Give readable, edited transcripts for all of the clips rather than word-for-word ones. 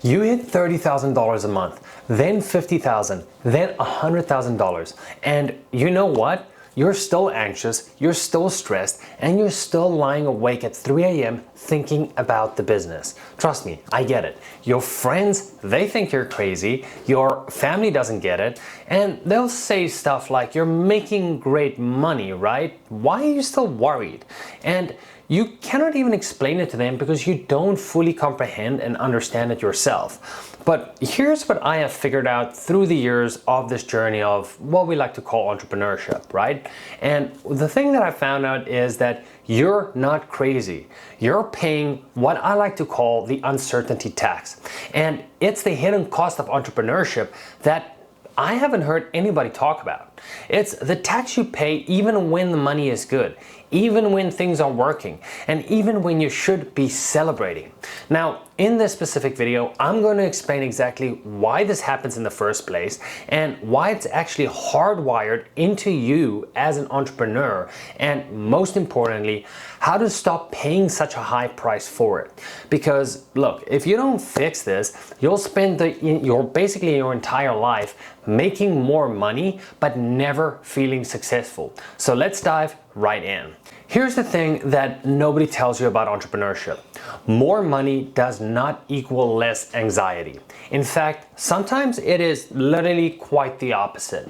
You hit $30,000 a month, then $50,000, then $100,000. And you know what? You're still anxious, you're still stressed, and you're still lying awake at 3 a.m. thinking about the business. Trust me, I get it. Your friends, they think you're crazy, your family doesn't get it, and they'll say stuff like, you're making great money, right? Why are you still worried? And you cannot even explain it to them because you don't fully comprehend and understand it yourself. But here's what I have figured out through the years of this journey of what we like to call entrepreneurship, right? And the thing that I found out is that you're not crazy. You're paying what I like to call the uncertainty tax. And it's the hidden cost of entrepreneurship that I haven't heard anybody talk about. It's the tax you pay even when the money is good, even when things are working, and even when you should be celebrating. Now, in this specific video, I'm going to explain exactly why this happens in the first place and why it's actually hardwired into you as an entrepreneur, and most importantly, how to stop paying such a high price for it. Because look, if you don't fix this, you'll spend basically your entire life making more money but never feeling successful. So let's dive right in. Here's the thing that nobody tells you about entrepreneurship. More money does not equal less anxiety. In fact, sometimes it is literally quite the opposite.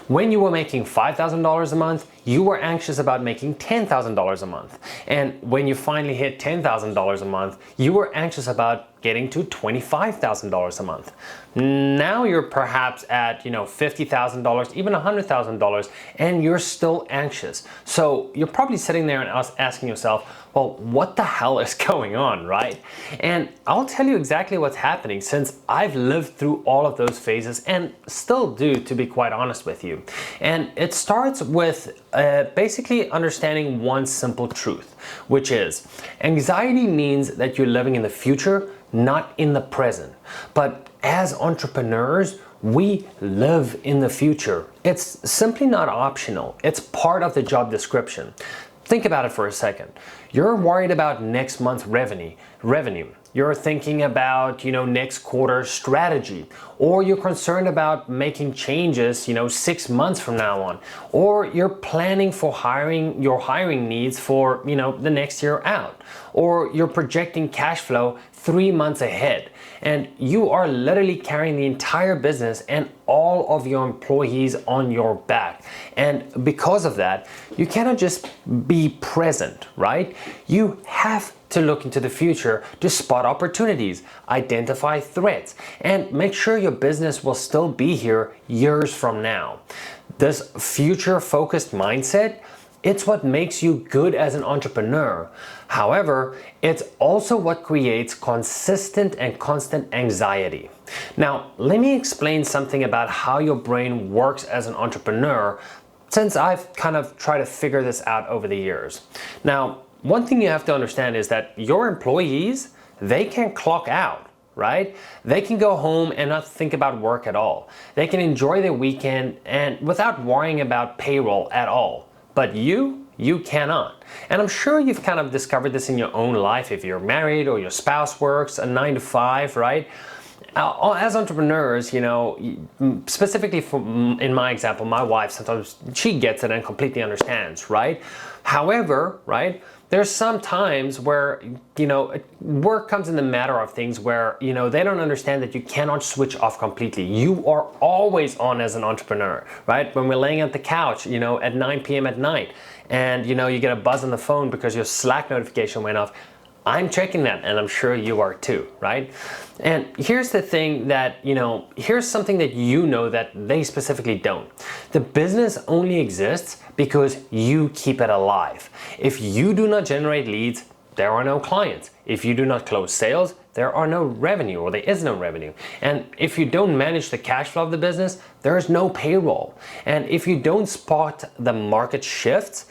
When you were making $5,000 a month, you were anxious about making $10,000 a month. And when you finally hit $10,000 a month, you were anxious about getting to $25,000 a month. Now you're perhaps at, $50,000, even $100,000, and you're still anxious. So you're probably sitting there and asking yourself, well, what the hell is going on, right? And I'll tell you exactly what's happening since I've lived through all of those phases and still do, to be quite honest with you. And it starts with basically understanding one simple truth, which is anxiety means that you're living in the future, not in the present. But as entrepreneurs, we live in the future. It's simply not optional. It's part of the job description. Think about it for a second. You're worried about next month's revenue. You're thinking about, next quarter's strategy, or you're concerned about making changes, 6 months from now on, or you're planning for your hiring needs for, the next year out, or you're projecting cash flow 3 months ahead. And you are literally carrying the entire business and all of your employees on your back. And because of that, you cannot just be present, right? You have to look into the future to spot opportunities, identify threats, and make sure your business will still be here years from now. This future-focused mindset, it's what makes you good as an entrepreneur. However, it's also what creates consistent and constant anxiety. Now, let me explain something about how your brain works as an entrepreneur, since I've kind of tried to figure this out over the years. Now, one thing you have to understand is that your employees, they can clock out, right? They can go home and not think about work at all. They can enjoy their weekend and without worrying about payroll at all. But you cannot. And I'm sure you've kind of discovered this in your own life if you're married or your spouse works a 9 to 5, right? As entrepreneurs, specifically in my example, my wife, sometimes she gets it and completely understands, right? However, right, there's some times where, work comes in the matter of things where, they don't understand that you cannot switch off completely. You are always on as an entrepreneur, right? When we're laying at the couch, at 9 p.m. at night, and, you get a buzz on the phone because your Slack notification went off. I'm checking that, and I'm sure you are too, right? And here's the thing that, here's something that that they specifically don't. The business only exists because you keep it alive. If you do not generate leads, there are no clients. If you do not close sales, there are no revenue, or there is no revenue. And if you don't manage the cash flow of the business, there is no payroll. And if you don't spot the market shifts,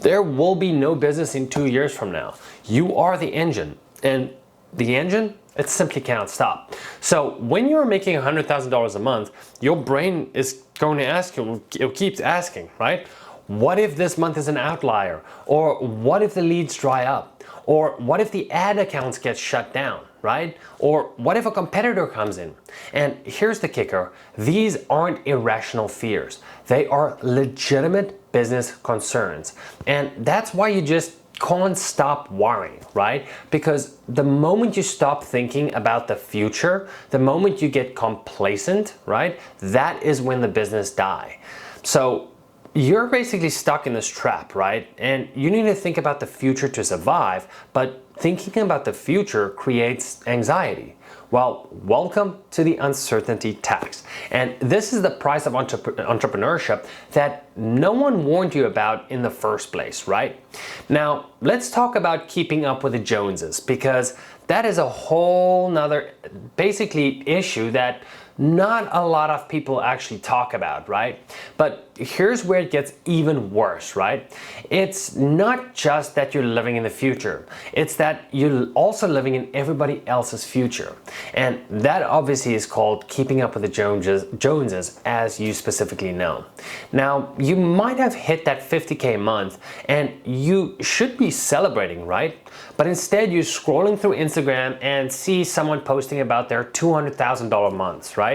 there will be no business in 2 years from now. You are the engine, and the engine, it simply cannot stop. So when you're making $100,000 a month, your brain is going to ask you, it keeps asking, right? What if this month is an outlier? Or what if the leads dry up? Or what if the ad accounts get shut down? right? Or what if a competitor comes in? And here's the kicker. These aren't irrational fears. They are legitimate business concerns. And that's why you just can't stop worrying, right? Because the moment you stop thinking about the future, the moment you get complacent, right? That is when the business die. So you're basically stuck in this trap, right? And you need to think about the future to survive, but thinking about the future creates anxiety. Well, welcome to the uncertainty tax. And this is the price of entrepreneurship that no one warned you about in the first place, right? Now, let's talk about keeping up with the Joneses, because that is a whole nother basically issue that not a lot of people actually talk about, right? But here's where it gets even worse, right? It's not just that you're living in the future, it's that you're also living in everybody else's future. And that obviously is called keeping up with the Joneses, as you specifically know. Now, you might have hit that 50K a month and you should be celebrating, right? But instead you're scrolling through Instagram and see someone posting about their $200,000 months, right?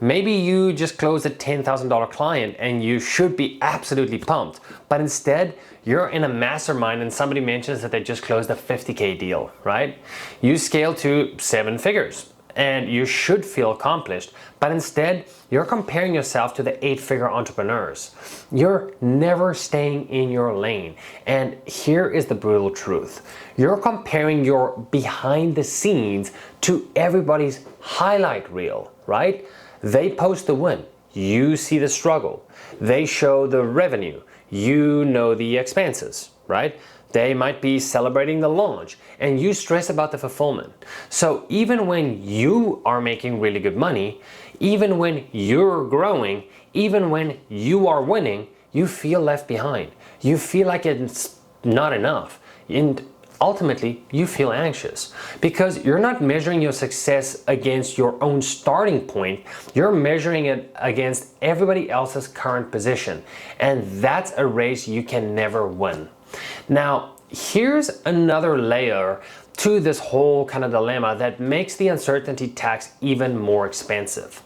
Maybe you just closed a $10,000 client and you should be absolutely pumped, but instead you're in a mastermind and somebody mentions that they just closed a 50K deal, right? You scale to 7 figures and you should feel accomplished, but instead you're comparing yourself to the 8-figure entrepreneurs. You're never staying in your lane. And here is the brutal truth. You're comparing your behind the scenes to everybody's highlight reel, right? They post the win, you see the struggle. They show the revenue, you know the expenses, right? They might be celebrating the launch and you stress about the fulfillment. So even when you are making really good money, even when you're growing, even when you are winning, you feel left behind. You feel like it's not enough. And ultimately, you feel anxious because you're not measuring your success against your own starting point. You're measuring it against everybody else's current position. And that's a race you can never win. Now, here's another layer to this whole kind of dilemma that makes the uncertainty tax even more expensive.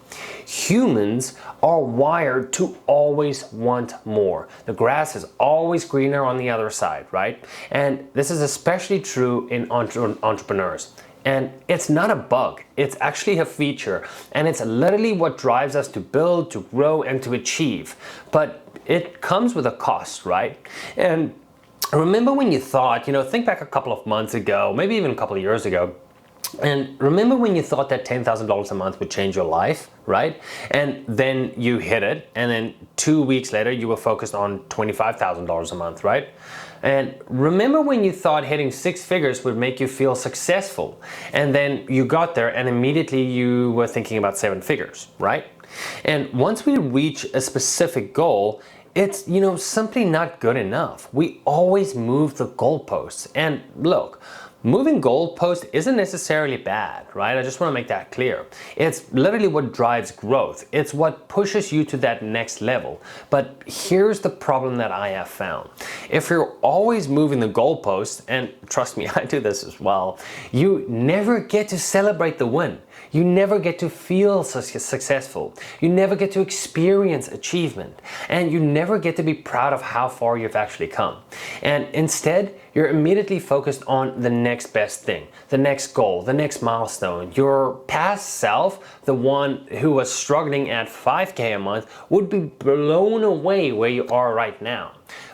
Humans are wired to always want more. The grass is always greener on the other side, right? And this is especially true in entrepreneurs. And it's not a bug, it's actually a feature. And it's literally what drives us to build, to grow, and to achieve. But it comes with a cost, right? And remember when you thought, think back a couple of months ago, maybe even a couple of years ago, and remember when you thought that $10,000 a month would change your life, right? And then you hit it, and then 2 weeks later you were focused on $25,000 a month, right? And remember when you thought hitting 6 figures would make you feel successful, and then you got there and immediately you were thinking about 7 figures, right? And once we reach a specific goal, it's, simply not good enough. We always move the goalposts. And look, moving goalposts isn't necessarily bad, right? I just want to make that clear. It's literally what drives growth. It's what pushes you to that next level. But here's the problem that I have found. If you're always moving the goalposts, and trust me, I do this as well, you never get to celebrate the win. You never get to feel successful. You never get to experience achievement. And you never get to be proud of how far you've actually come. And instead, you're immediately focused on the next best thing, the next goal, the next milestone. Your past self, the one who was struggling at 5K a month, would be blown away where you are right now.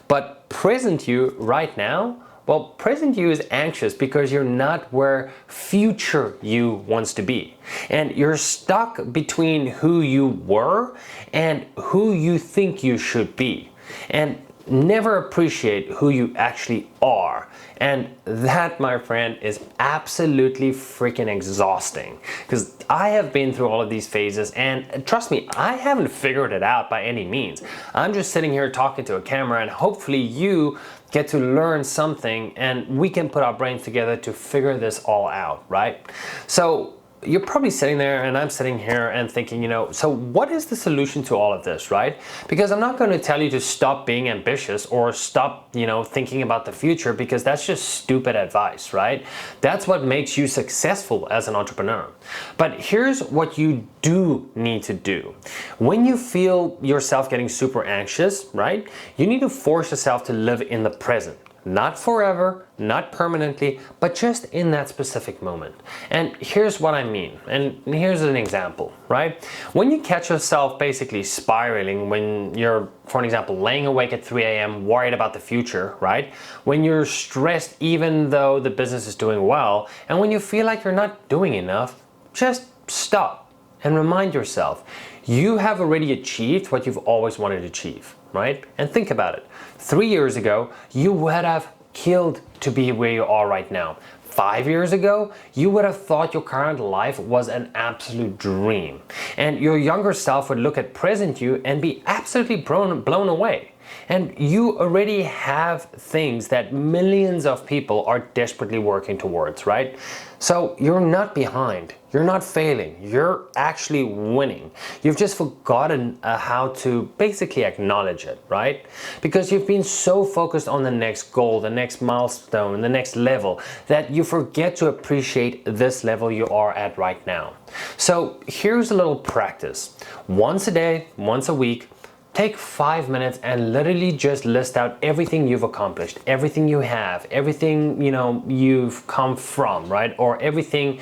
But present you right now, well, present you is anxious because you're not where future you wants to be. And you're stuck between who you were and who you think you should be. And never appreciate who you actually are. And that, my friend, is absolutely freaking exhausting. Because I have been through all of these phases, and trust me, I haven't figured it out by any means. I'm just sitting here talking to a camera, and hopefully you get to learn something and we can put our brains together to figure this all out, right? So you're probably sitting there and I'm sitting here and thinking, so what is the solution to all of this, right? Because I'm not going to tell you to stop being ambitious or stop, thinking about the future, because that's just stupid advice, right? That's what makes you successful as an entrepreneur. But here's what you do need to do. When you feel yourself getting super anxious, right? You need to force yourself to live in the present. Not forever, not permanently, but just in that specific moment. And here's what I mean, and here's an example, right? When you catch yourself basically spiraling when you're, for an example, laying awake at 3 a.m. worried about the future, right? When you're stressed even though the business is doing well, and when you feel like you're not doing enough, just stop and remind yourself, you have already achieved what you've always wanted to achieve, right? And think about it. 3 years ago, you would have killed to be where you are right now. 5 years ago, you would have thought your current life was an absolute dream. And your younger self would look at present you and be absolutely blown away. And you already have things that millions of people are desperately working towards, right? So you're not behind, you're not failing, you're actually winning. You've just forgotten how to basically acknowledge it, right? Because you've been so focused on the next goal, the next milestone, the next level, that you forget to appreciate this level you are at right now. So here's a little practice. Once a day, once a week, take 5 minutes and literally just list out everything you've accomplished, everything you have, everything you've come from, right? Or everything,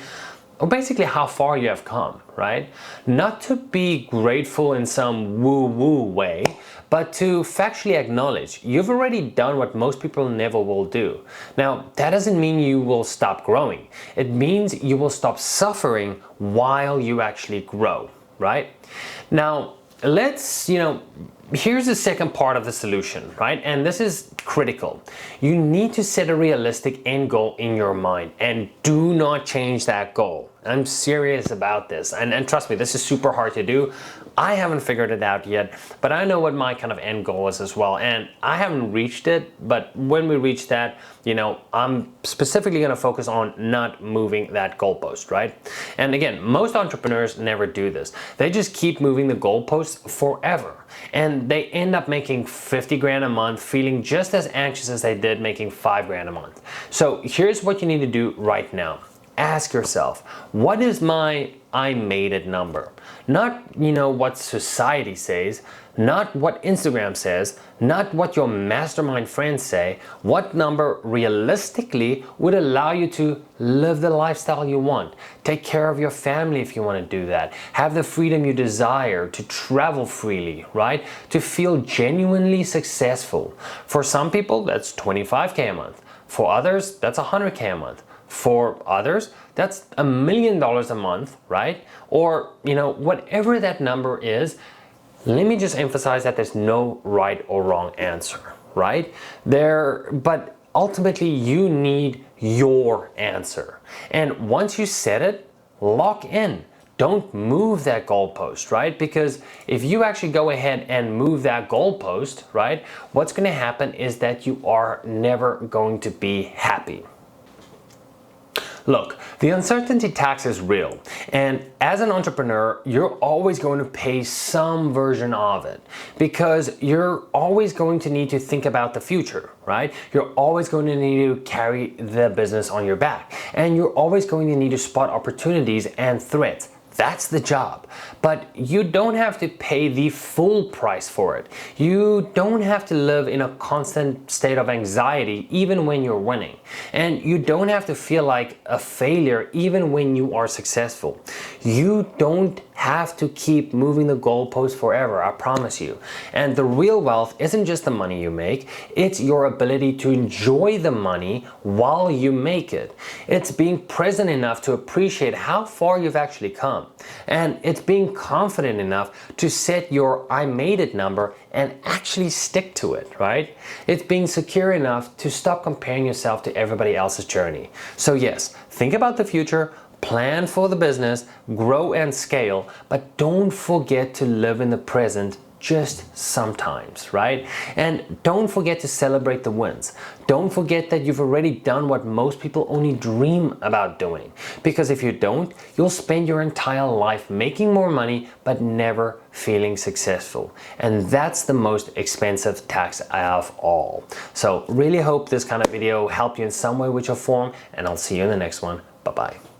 or basically how far you have come, right? Not to be grateful in some woo-woo way, but to factually acknowledge you've already done what most people never will do. Now, that doesn't mean you will stop growing. It means you will stop suffering while you actually grow, right? Now, here's the second part of the solution, right? And this is critical. You need to set a realistic end goal in your mind and do not change that goal. I'm serious about this. And trust me, this is super hard to do. I haven't figured it out yet, but I know what my kind of end goal is as well. And I haven't reached it, but when we reach that, I'm specifically going to focus on not moving that goalpost, right? And again, most entrepreneurs never do this. They just keep moving the goalpost forever. And they end up making 50 grand a month, feeling just as anxious as they did making 5 grand a month. So here's what you need to do right now. Ask yourself, what is my I made it number? Not, what society says, not what Instagram says, not what your mastermind friends say. What number realistically would allow you to live the lifestyle you want, take care of your family if you want to do that, have the freedom you desire to travel freely, right? To feel genuinely successful. For some people, that's 25K a month. For others, that's 100K a month. For others, that's $1 million a month, right? Or, whatever that number is, let me just emphasize that there's no right or wrong answer, right? But ultimately, you need your answer. And once you set it, lock in. Don't move that goalpost, right? Because if you actually go ahead and move that goalpost, right, what's going to happen is that you are never going to be happy. Look, the uncertainty tax is real, and as an entrepreneur, you're always going to pay some version of it because you're always going to need to think about the future, right? You're always going to need to carry the business on your back, and you're always going to need to spot opportunities and threats. That's the job. But you don't have to pay the full price for it. You don't have to live in a constant state of anxiety even when you're winning. And you don't have to feel like a failure even when you are successful. You don't have to keep moving the goalpost forever, I promise you. And the real wealth isn't just the money you make, it's your ability to enjoy the money while you make it. It's being present enough to appreciate how far you've actually come. And it's being confident enough to set your I made it number and actually stick to it, right? It's being secure enough to stop comparing yourself to everybody else's journey. So yes, think about the future, plan for the business, grow and scale, but don't forget to live in the present just sometimes, right? And don't forget to celebrate the wins. Don't forget that you've already done what most people only dream about doing. Because if you don't, you'll spend your entire life making more money but never feeling successful. And that's the most expensive tax of all. So really hope this kind of video helped you in some way, which or form, and I'll see you in the next one. Bye-bye.